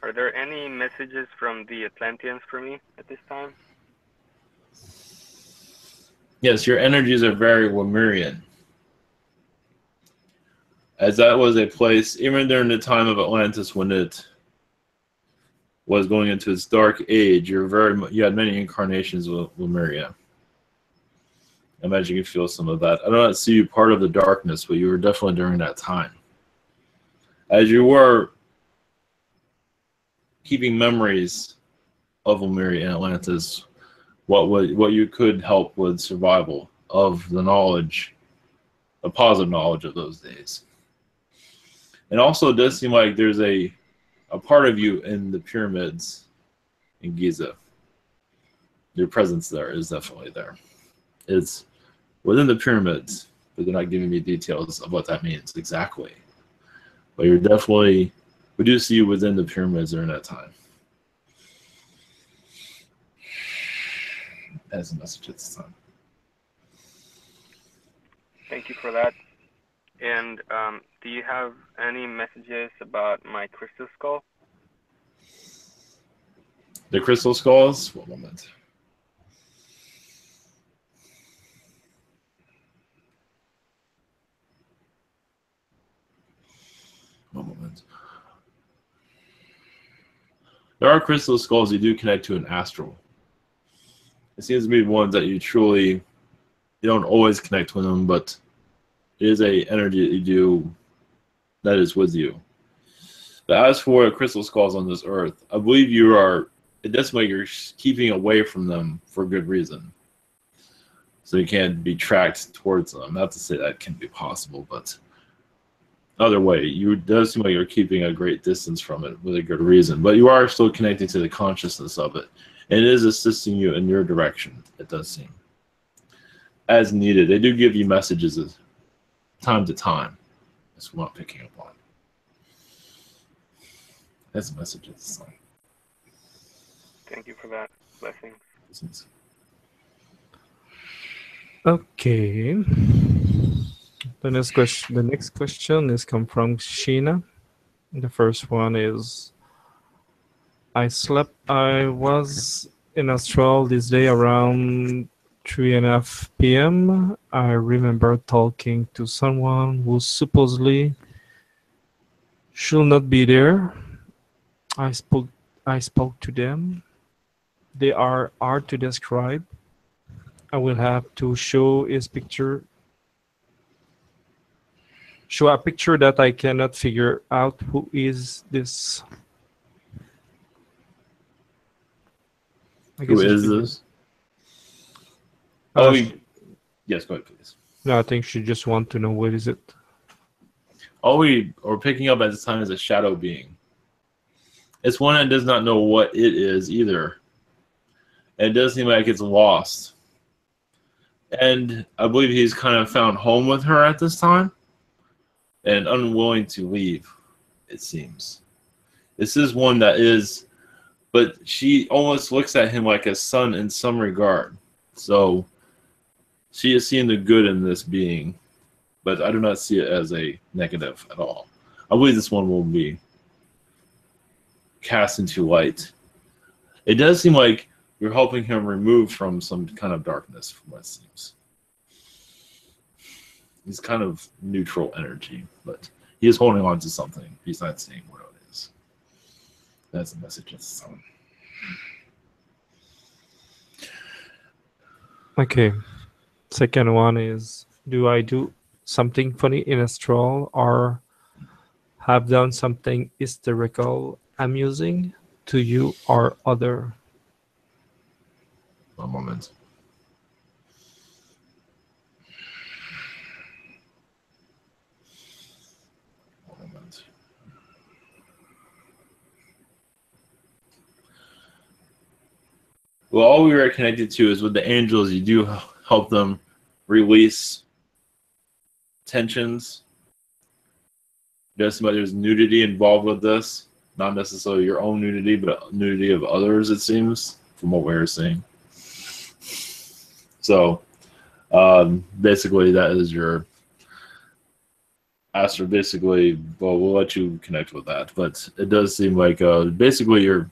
O: Are there any messages from the Atlanteans for me at this time?
B: Yes, your energies are very Lemurian. As that was a place, even during the time of Atlantis when it was going into its dark age, you had many incarnations of Lemuria. I imagine you feel some of that. I do not see you part of the darkness, but you were definitely during that time. As you were keeping memories of Lemuria and Atlantis, what you could help with survival of the knowledge, the positive knowledge of those days. And also it does seem like there's a part of you in the pyramids in Giza. Your presence there is definitely there. It's within the pyramids, but they're not giving me details of what that means exactly. But you're definitely, we do see you within the pyramids during that time. As a message at this time.
O: Thank you for that. And do you have any messages about my crystal skull?
B: The crystal skulls? One moment. One moment. There are crystal skulls you do connect to an astral. It seems to be ones that you don't always connect with them, but it is a energy that you do that is with you. But as for crystal skulls on this earth, I believe it does make you're keeping away from them for good reason. So you can't be tracked towards them. Not to say that can be possible, but other way, it does seem like you're keeping a great distance from it with a good reason. But you are still connecting to the consciousness of it. And it is assisting you in your direction, it does seem. As needed. They do give you messages time to time. That's what I'm picking up on. That's a message at this time.
O: Thank you for that. Blessings.
C: Okay. The next question is come from Sheena. The first one is, I was in Astral this day around 3:30 p.m. I remember talking to someone who supposedly should not be there. I spoke to them. They are hard to describe. I will have to show a picture that I cannot figure out who is this.
B: Who is this? Yes, go ahead, please.
C: No, I think she just wants to know what is it.
B: All we are picking up at this time is a shadow being. It's one that does not know what it is either. And it does seem like it's lost. And I believe he's kind of found home with her at this time and unwilling to leave, it seems. This is one that is, but she almost looks at him like a son in some regard. So she is seeing the good in this being, but I do not see it as a negative at all. I believe this one will be cast into light. It does seem like you're helping him remove from some kind of darkness, from what it seems. He's kind of neutral energy, but he is holding on to something. He's not saying what it is. That's the message of the song.
C: Okay. Second one is, do I do something funny in Astral or have done something hysterical, amusing to you or other?
B: One moment. Well, all we were connected to is with the angels. You do help them release tensions. There's nudity involved with this, not necessarily your own nudity, but nudity of others, it seems, from what we're seeing. So basically that is your Astro. Basically, well, we'll let you connect with that, but it does seem like basically you're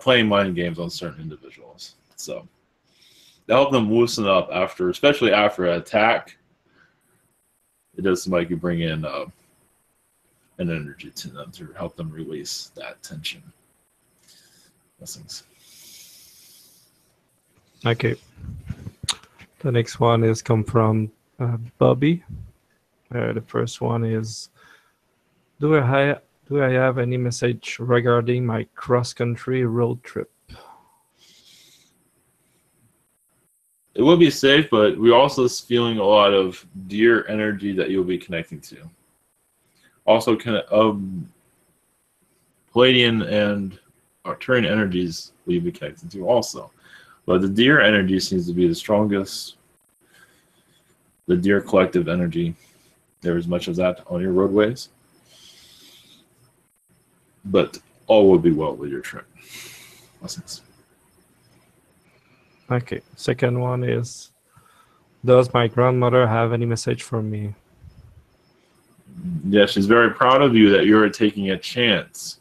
B: playing mind games on certain individuals. So to help them loosen up after, especially after an attack, it does seem like you bring in an energy to them to help them release that tension. Blessings.
C: Okay. The next one is come from Bobby. The first one is, do I have any message regarding my cross-country road trip?
B: It will be safe, but we're also feeling a lot of deer energy that you'll be connecting to. Also, Palladian and Arcturian energies will you be connecting to also. But the deer energy seems to be the strongest. The deer collective energy. There is much of that on your roadways. But all will be well with your trip. Blessings.
C: Okay. Second one is, does my grandmother have any message for me?
B: Yeah, she's very proud of you that you're taking a chance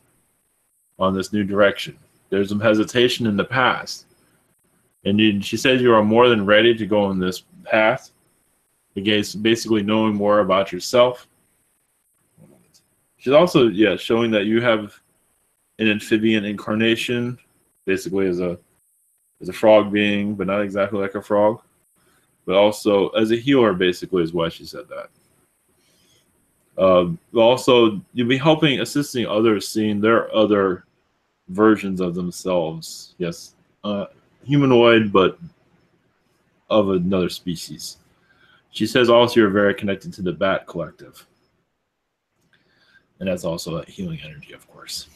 B: on this new direction. There's some hesitation in the past. And she says you are more than ready to go on this path. Again, basically knowing more about yourself. She's also, showing that you have an amphibian incarnation, basically as a frog being, but not exactly like a frog. But also as a healer, basically, is why she said that. Also, you'll be assisting others seeing their other versions of themselves. Yes, humanoid, but of another species. She says also you're very connected to the Bat Collective. And that's also a healing energy, of course.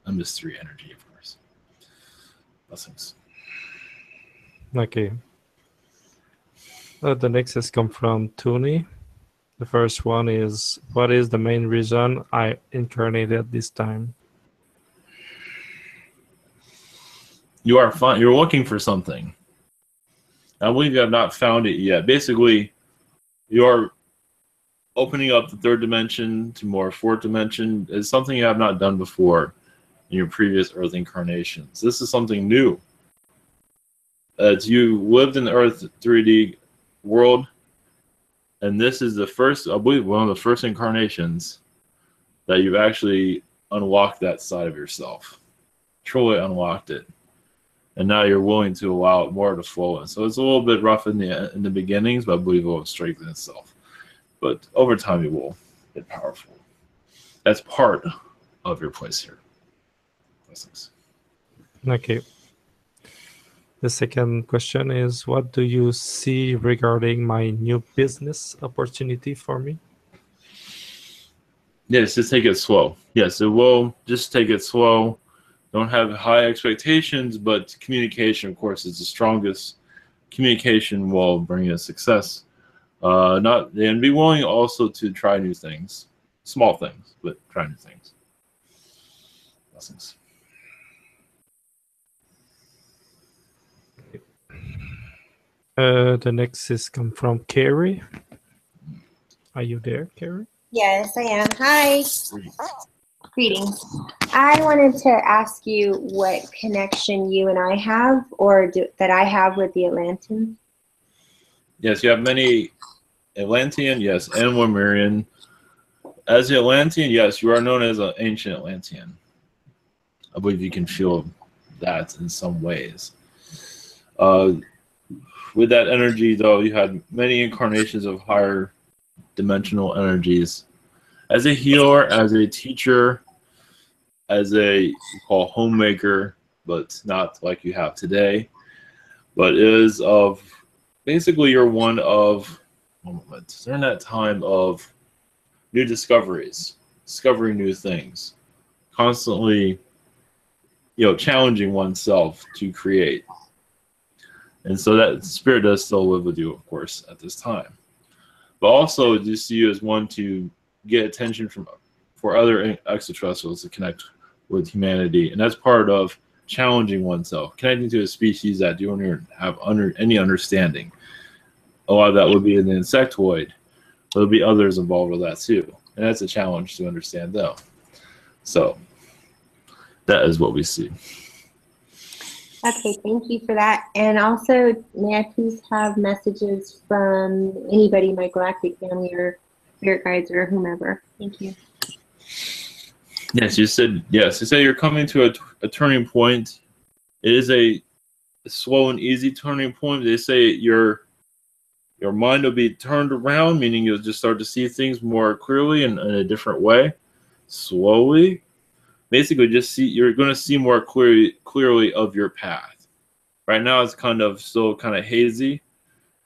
B: A mystery energy, of course. Blessings.
C: Okay. The next has come from Tony. The first one is, what is the main reason I incarnated this time?
B: You are fine. You're looking for something. I believe you have not found it yet. Basically, you're opening up the third dimension to more fourth dimension. Is something you have not done before in your previous Earth incarnations. This is something new. As you lived in the Earth 3D world, and this is the first, I believe, one of the first incarnations that you've actually unlocked that side of yourself. Truly unlocked it. And now you're willing to allow it more to flow in. So it's a little bit rough in the beginnings, but I believe it will strengthen itself. But over time, it will get powerful. That's part of your place here. Blessings.
C: Okay. The second question is, what do you see regarding my new business opportunity for me?
B: Yes, just take it slow. Yes, it will. Just take it slow. Don't have high expectations, but communication, of course, is the strongest. Communication will bring you success. And be willing also to try new things, small things, but try new things. Blessings.
C: The next is come from Carrie. Are you there, Carrie?
P: Yes, I am. Hi. Greetings. I wanted to ask you what connection you and I have, or that I have with the Atlanteans.
B: Yes, you have many Atlantean, yes, and Lemurian. As the Atlantean, yes, you are known as an ancient Atlantean. I believe you can feel that in some ways. With that energy, though, you had many incarnations of higher dimensional energies. As a healer, as a teacher, as a homemaker, but not like you have today, but is of basically you're one of during that time of new discoveries, discovering new things, constantly challenging oneself to create. And so that spirit does still live with you, of course, at this time. But also, do see you as one to get attention for other extraterrestrials to connect with humanity, and that's part of challenging oneself, connecting to a species that you don't have any understanding. A lot of that would be in the insectoid. There'll be others involved with that too, and that's a challenge to understand, though. So that is what we see.
P: Okay, thank you for that. And also, may I please have messages from anybody, my galactic family or spirit guides or whomever? Thank you.
B: Yes, you said yes. You say you're coming to a turning point. It is a slow and easy turning point. They say your mind will be turned around, meaning you'll just start to see things more clearly in a different way, slowly. Basically, you're going to see more clearly of your path. Right now, it's still kind of hazy.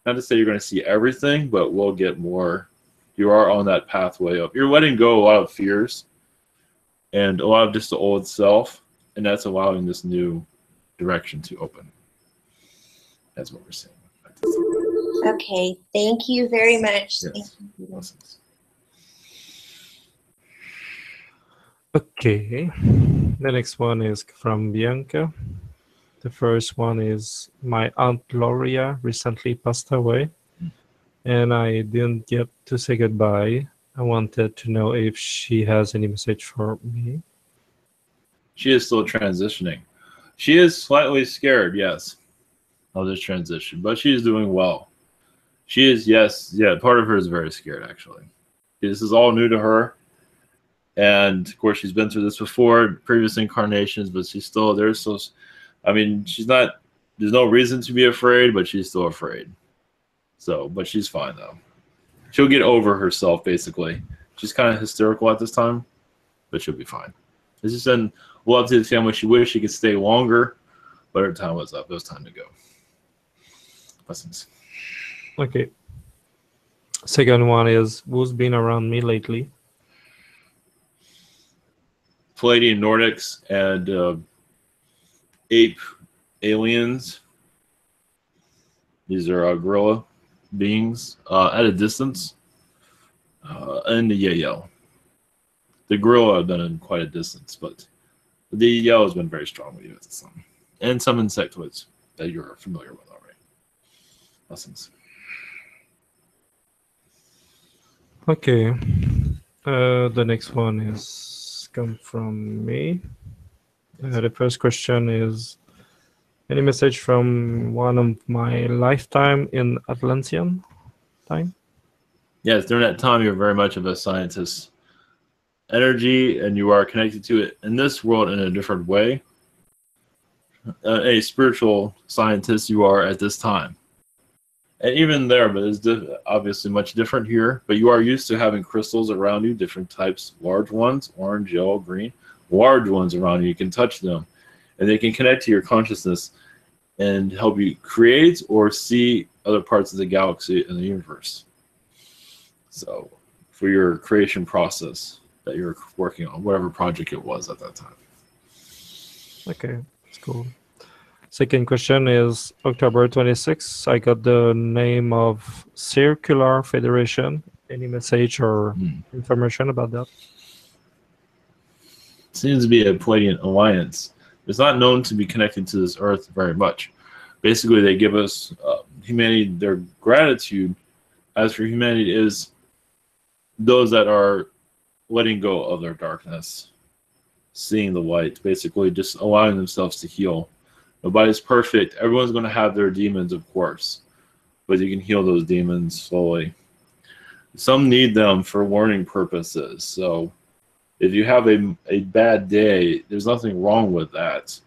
B: Not to say you're going to see everything, but we'll get more. You are on that pathway up. You're letting go a lot of fears and a lot of just the old self, and that's allowing this new direction to open. That's what we're saying.
P: Okay, thank you very much.
B: Yes.
P: Thank you.
C: Okay, the next one is from Bianca. The first one is, my Aunt Gloria recently passed away, and I didn't get to say goodbye. I wanted to know if she has any message for me.
B: She is still transitioning. She is slightly scared, yes, of this transition, but she is doing well. She is, part of her is very scared, actually. This is all new to her. And of course, she's been through this before, previous incarnations, but she's not, there's no reason to be afraid, but she's still afraid. So, but she's fine though. She'll get over herself, basically. She's kind of hysterical at this time, but she'll be fine. It's just in love to the family. She wished she could stay longer, but her time was up. It was time to go. Blessings.
C: Okay. Second one is, who's been around me lately?
B: Palladian Nordics and ape aliens. These are gorilla beings at a distance. And the Yael. The gorilla have been in quite a distance, but the Yael has been very strong with you at this time. And some insectoids that you're familiar with already. Blessings.
C: Okay. The next one is come from me. The first question is, any message from one of my lifetime in Atlantean time?
B: Yes, during that time, you're very much of a scientist energy, and you are connected to it in this world in a different way. A spiritual scientist you are at this time. And even there, but it's obviously much different here. But you are used to having crystals around you, different types, large ones, orange, yellow, green, large ones around you. You can touch them, and they can connect to your consciousness and help you create or see other parts of the galaxy and the universe. So, for your creation process that you're working on, whatever project it was at that time.
C: Okay, that's cool. Second question is, October 26th, I got the name of Circular Federation. Any message or information about that?
B: Seems to be a Palladian alliance. It's not known to be connected to this earth very much. Basically, they give us humanity their gratitude. As for humanity, is those that are letting go of their darkness, seeing the light, basically just allowing themselves to heal. Nobody's perfect. Everyone's going to have their demons, of course, but you can heal those demons slowly. Some need them for learning purposes. So if you have a bad day, there's nothing wrong with that,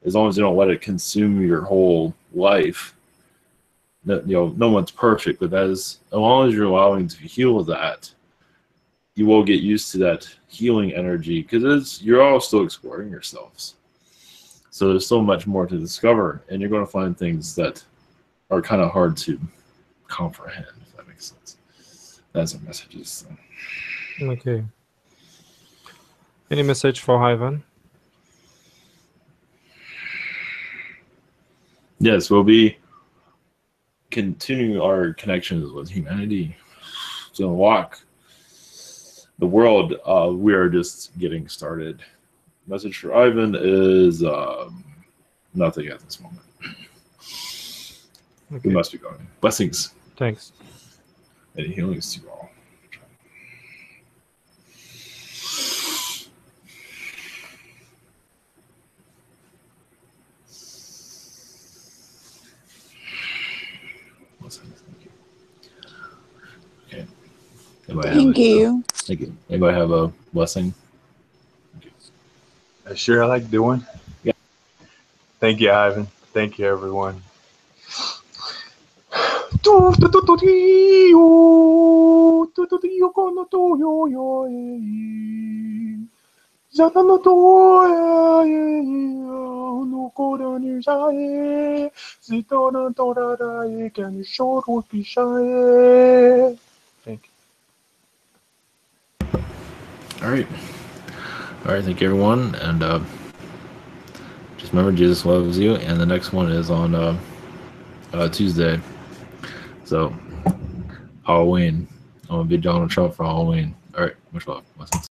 B: as long as you don't let it consume your whole life. No one's perfect, but as long as you're allowing to heal that, you will get used to that healing energy, because you're all still exploring yourselves. So there's so much more to discover, and you're going to find things that are kind of hard to comprehend, if that makes sense. That's our messages. So.
C: Okay. Any message for Ivan?
B: Yes, we'll be continue our connections with humanity. To walk the world. We are just getting started. Message for Ivan is nothing at this moment.
C: Okay.
B: We must be going. Blessings.
C: Thanks.
B: And healings to you all. Okay.
M: Thank you.
B: Thank you. Anybody have a blessing?
L: Sure, I like doing.
B: Yeah.
L: Thank you, Ivan. Thank you, everyone. Thank you.
B: All right. All right. Thank you, everyone. And just remember, Jesus loves you. And the next one is on Tuesday. So, Halloween. I'm going to be Donald Trump for Halloween. All right. Much love. Blessings.